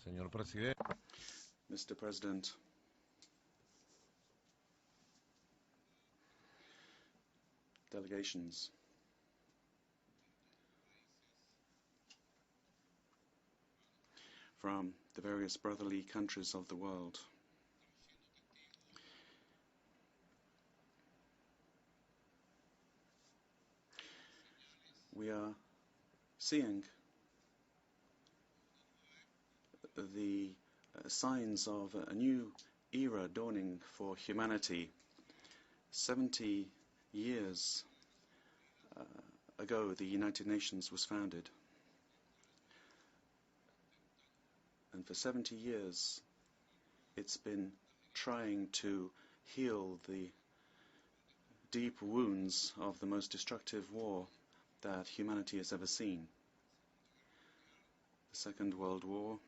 Señor Presidente, Mr. President, delegations, from the various brotherly countries of the world, we are seeing the signs of a new era dawning for humanity. 70 years ago, the United Nations was founded. And for 70 years, it's been trying to heal the deep wounds of the most destructive war that humanity has ever seen. The Second World War,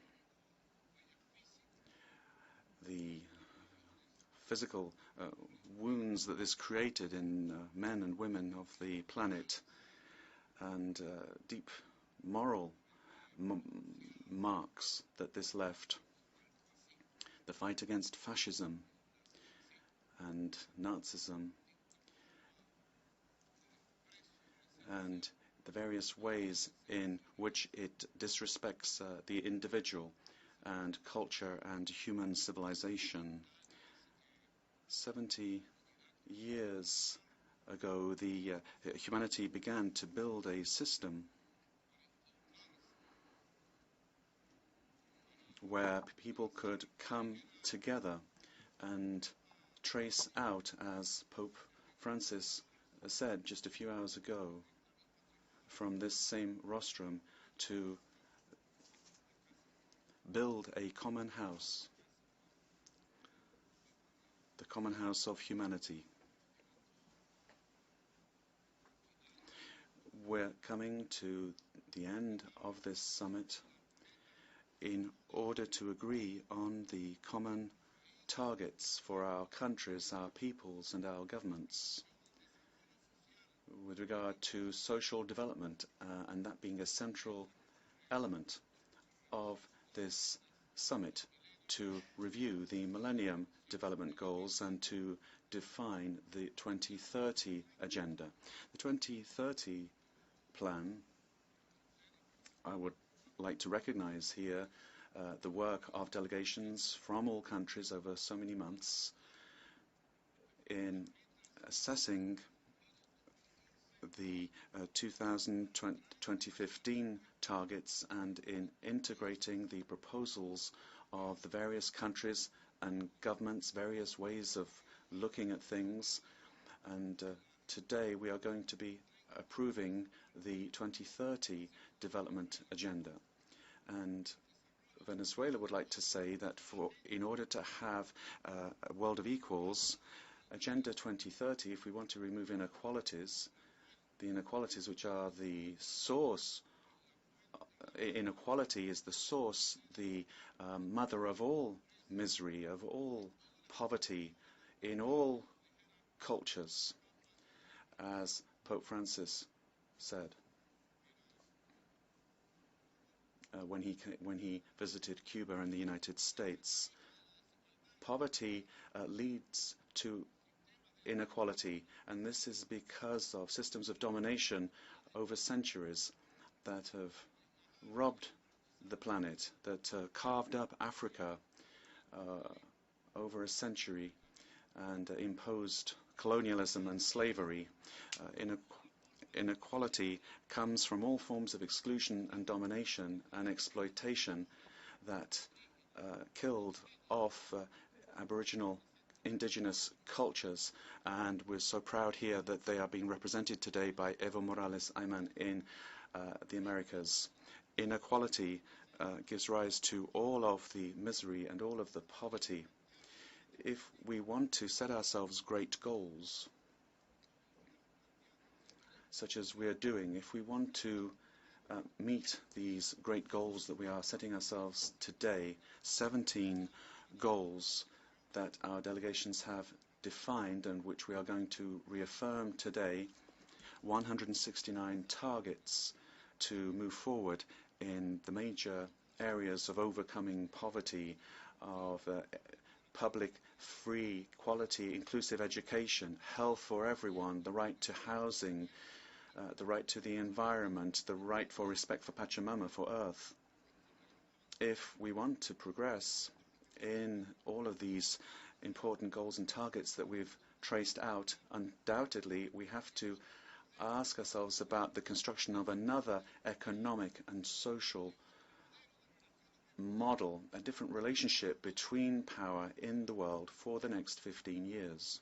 the physical wounds that this created in men and women of the planet, and deep moral marks that this left. The fight against fascism and Nazism, and the various ways in which it disrespects the individual and culture and human civilization. 70 years ago, humanity began to build a system where people could come together and trace out, as Pope Francis said just a few hours ago, from this same rostrum, to build a common house, the common house of humanity. We're coming to the end of this summit in order to agree on the common targets for our countries, our peoples, and our governments with regard to social development, and that being a central element of this summit, to review the Millennium Development Goals and to define the 2030 agenda. The 2030 plan, I would like to recognize here the work of delegations from all countries over so many months in assessing the 2015 targets and in integrating the proposals of the various countries and governments, various ways of looking at things. And today we are going to be approving the 2030 development agenda. And Venezuela would like to say that in order to have a world of equals, Agenda 2030, if we want to remove inequalities, the inequalities which are the source, inequality is the source, the mother of all misery, of all poverty, in all cultures, as Pope Francis said when he visited Cuba and the United States. Poverty leads to inequality, and this is because of systems of domination over centuries that have robbed the planet, that carved up Africa over a century and imposed colonialism and slavery. Inequality comes from all forms of exclusion and domination and exploitation that killed off Aboriginal indigenous cultures, and we're so proud here that they are being represented today by Evo Morales Ayman in the Americas. Inequality gives rise to all of the misery and all of the poverty. If we want to set ourselves great goals, such as we are doing, if we want to meet these great goals that we are setting ourselves today, 17 goals that our delegations have defined and which we are going to reaffirm today, 169 targets to move forward in the major areas of overcoming poverty, of public, free, quality, inclusive education, health for everyone, the right to housing, the right to the environment, the right for respect for Pachamama, for Earth. If we want to progress in all of these important goals and targets that we've traced out, undoubtedly we have to ask ourselves about the construction of another economic and social model, a different relationship between power in the world for the next 15 years.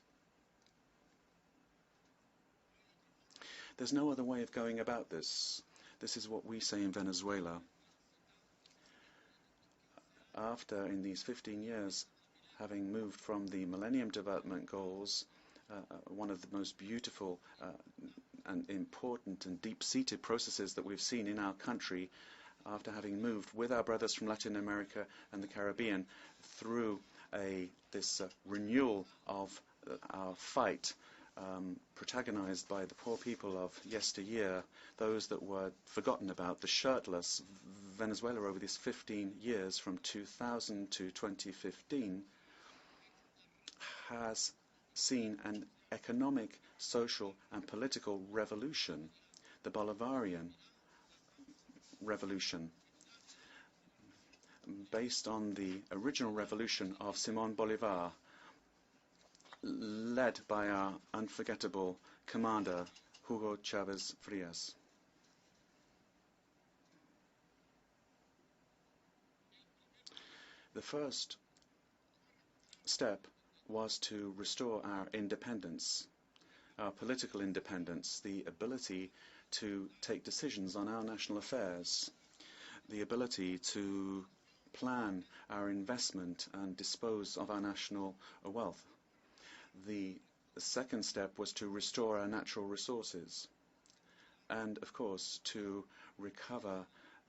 There's no other way of going about this. This is what we say in Venezuela. After, in these 15 years, having moved from the Millennium Development Goals, one of the most beautiful and important and deep-seated processes that we've seen in our country, after having moved with our brothers from Latin America and the Caribbean through this renewal of our fight, protagonized by the poor people of yesteryear, those that were forgotten about, the shirtless. Venezuela over these 15 years, from 2000 to 2015, has seen an economic, social and political revolution, the Bolivarian revolution, based on the original revolution of Simón Bolívar, led by our unforgettable commander, Hugo Chávez Frías. The first step was to restore our independence, our political independence, the ability to take decisions on our national affairs, the ability to plan our investment and dispose of our national wealth. The second step was to restore our natural resources and, of course, to recover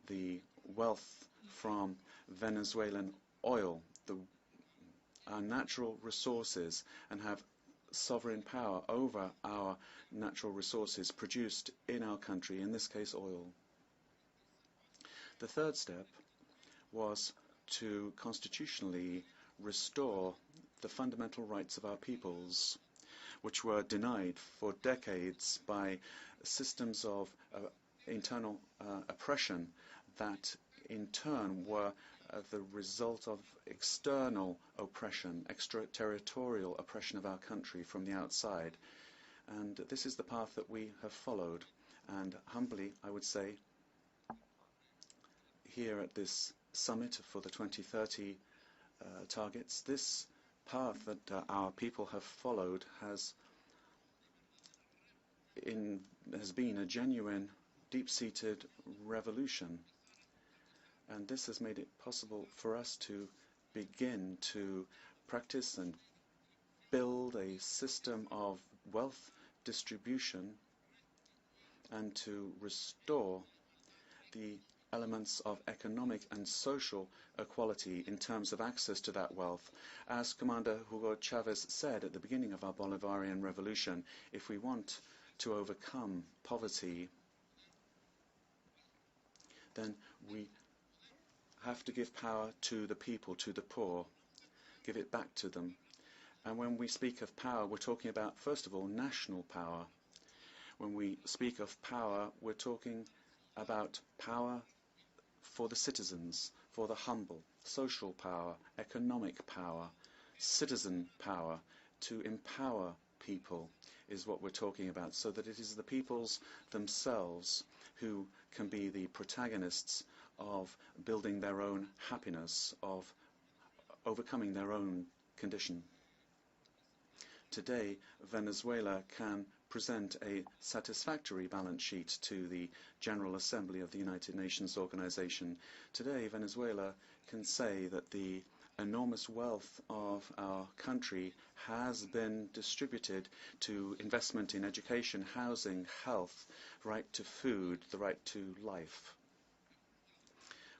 the wealth from Venezuelan oil, our natural resources, and have sovereign power over our natural resources produced in our country, in this case oil. The third step was to constitutionally restore the fundamental rights of our peoples, which were denied for decades by systems of internal oppression that in turn were the result of external oppression, extraterritorial oppression of our country from the outside. And this is the path that we have followed. And humbly, I would say, here at this summit for the 2030 targets, this path that our people have followed has been a genuine, deep-seated revolution. And this has made it possible for us to begin to practice and build a system of wealth distribution and to restore the elements of economic and social equality in terms of access to that wealth. As Commander Hugo Chavez said at the beginning of our Bolivarian revolution, if we want to overcome poverty, then we have to give power to the people, to the poor, give it back to them. And when we speak of power, we're talking about, first of all, national power. When we speak of power, we're talking about power for the citizens, for the humble, social power, economic power, citizen power, to empower people is what we're talking about, so that it is the peoples themselves who can be the protagonists of building their own happiness, of overcoming their own condition. Today, Venezuela can present a satisfactory balance sheet to the General Assembly of the United Nations Organization. Today, Venezuela can say that the enormous wealth of our country has been distributed to investment in education, housing, health, right to food, the right to life.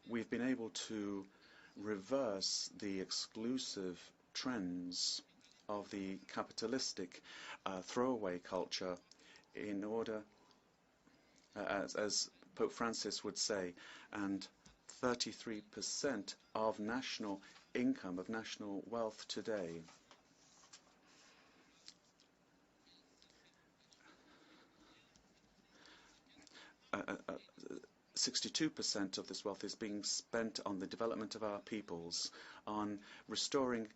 We've been able to reverse the exclusive trends of the capitalistic throwaway culture in order, as Pope Francis would say, and 33% of national income, of national wealth today. 62% of this wealth is being spent on the development of our peoples, on restoring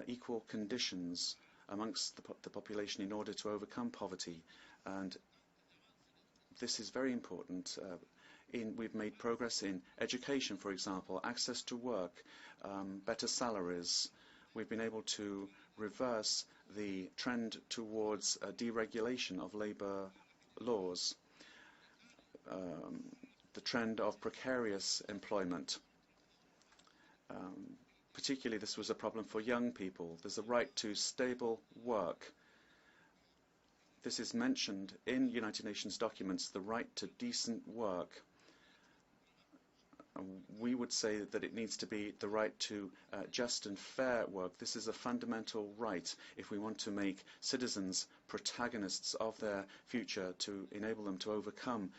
equal conditions amongst the population in order to overcome poverty. And this is very important. We've made progress in education, for example, access to work, better salaries. We've been able to reverse the trend towards deregulation of labour laws, the trend of precarious employment. Particularly, this was a problem for young people. There's a right to stable work. This is mentioned in United Nations documents, the right to decent work. We would say that it needs to be the right to just and fair work. This is a fundamental right if we want to make citizens protagonists of their future, to enable them to overcome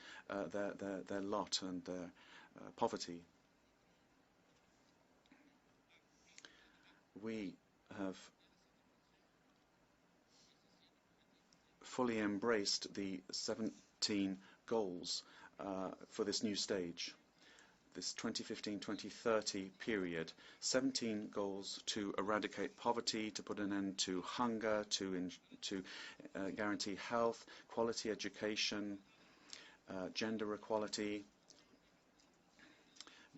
their lot and their poverty. We have fully embraced the 17 goals for this new stage, this 2015-2030 period. 17 goals to eradicate poverty, to put an end to hunger, to guarantee health, quality education, gender equality,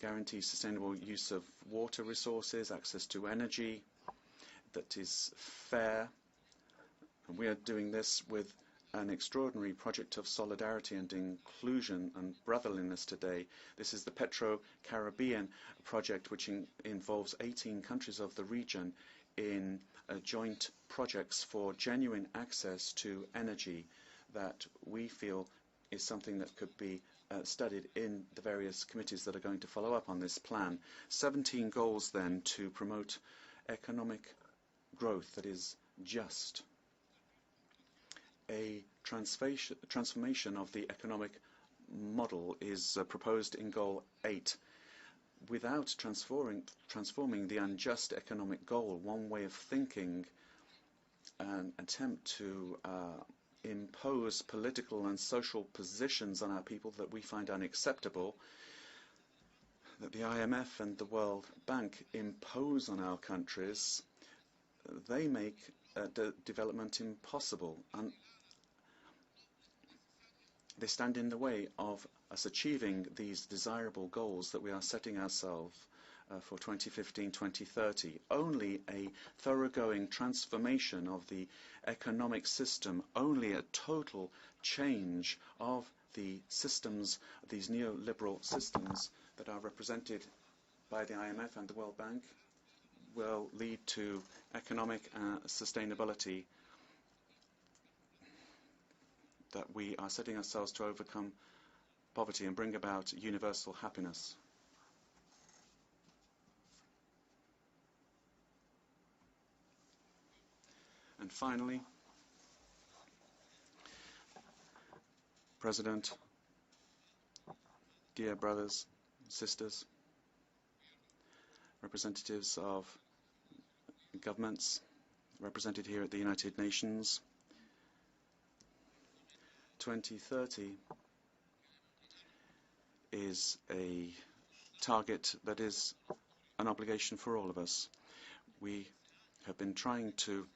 guarantee sustainable use of water resources, access to energy that is fair. And we are doing this with an extraordinary project of solidarity and inclusion and brotherliness today. This is the Petro-Caribbean project, which involves 18 countries of the region in joint projects for genuine access to energy that we feel is something that could be studied in the various committees that are going to follow up on this plan. 17 goals then to promote economic growth that is just. A transformation of the economic model is proposed in Goal 8. Without transforming the unjust economic goal, one way of thinking, an attempt to impose political and social positions on our people that we find unacceptable, that the IMF and the World Bank impose on our countries, they make development impossible. And they stand in the way of us achieving these desirable goals that we are setting ourselves for 2015-2030. Only a thoroughgoing transformation of the economic system, only a total change of the systems, these neoliberal systems that are represented by the IMF and the World Bank, will lead to economic sustainability, that we are setting ourselves to overcome poverty and bring about universal happiness. And finally, President, dear brothers, sisters, representatives of governments represented here at the United Nations, 2030 is a target that is an obligation for all of us. We have been trying to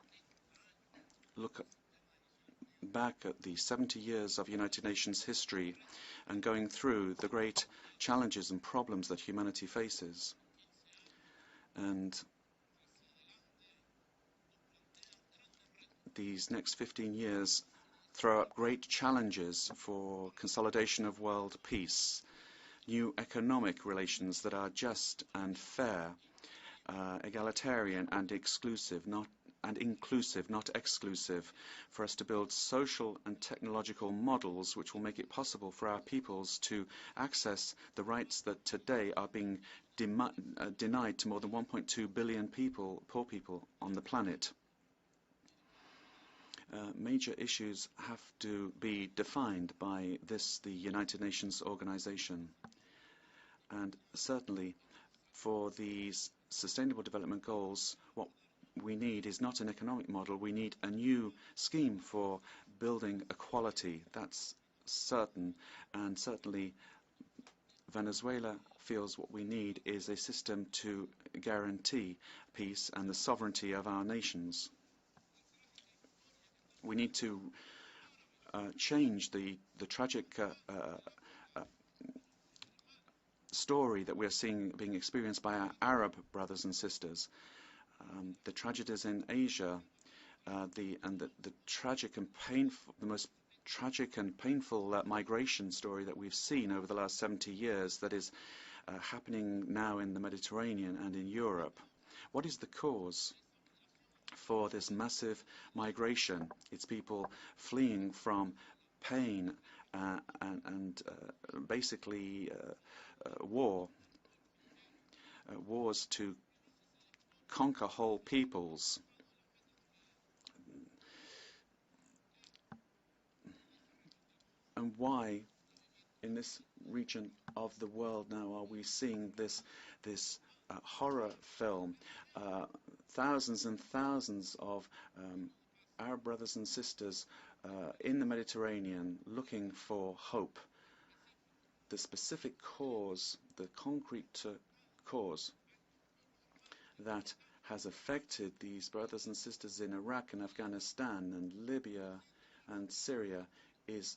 look back at the 70 years of United Nations history and going through the great challenges and problems that humanity faces. And these next 15 years throw up great challenges for consolidation of world peace, new economic relations that are just and fair, egalitarian and inclusive, not exclusive, for us to build social and technological models which will make it possible for our peoples to access the rights that today are being denied to more than 1.2 billion people, poor people on the planet. Major issues have to be defined by the United Nations organization. And certainly for these Sustainable Development Goals, what we need is not an economic model, we need a new scheme for building equality. That's certain, and certainly Venezuela feels what we need is a system to guarantee peace and the sovereignty of our nations. We need to change the tragic story that we're seeing being experienced by our Arab brothers and sisters. The tragedies in Asia, the tragic and painful, the most tragic and painful migration story that we've seen over the last 70 years that is happening now in the Mediterranean and in Europe. What is the cause for this massive migration? It's people fleeing from pain and basically wars to conquer whole peoples. And why, in this region of the world now, are we seeing this horror film? Thousands and thousands of Arab brothers and sisters in the Mediterranean looking for hope. The specific cause, the concrete cause that has affected these brothers and sisters in Iraq and Afghanistan and Libya and Syria is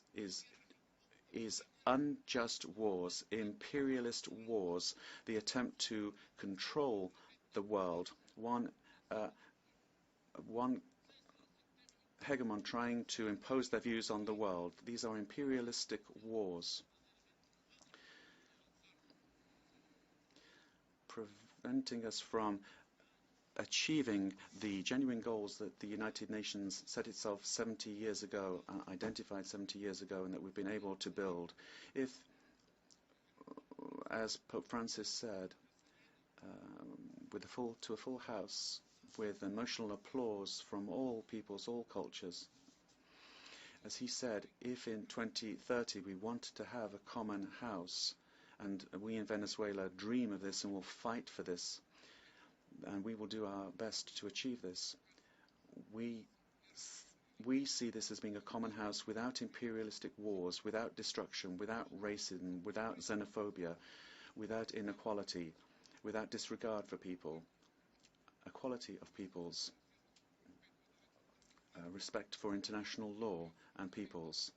unjust wars, imperialist wars, the attempt to control the world, one hegemon trying to impose their views on the world. These are imperialistic wars, preventing us from achieving the genuine goals that the United Nations set itself 70 years ago, identified 70 years ago, and that we've been able to build. If, as Pope Francis said, to a full house, with emotional applause from all peoples, all cultures, as he said, if in 2030 we want to have a common house, and we in Venezuela dream of this and will fight for this, and we will do our best to achieve this. We see this as being a common house without imperialistic wars, without destruction, without racism, without xenophobia, without inequality, without disregard for people, equality of peoples, respect for international law and peoples.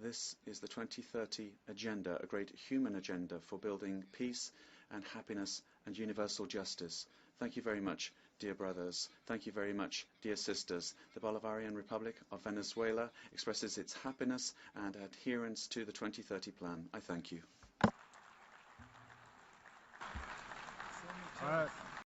This is the 2030 agenda, a great human agenda for building peace and happiness and universal justice. Thank you very much, dear brothers. Thank you very much, dear sisters. The Bolivarian Republic of Venezuela expresses its happiness and adherence to the 2030 plan. I thank you. All right.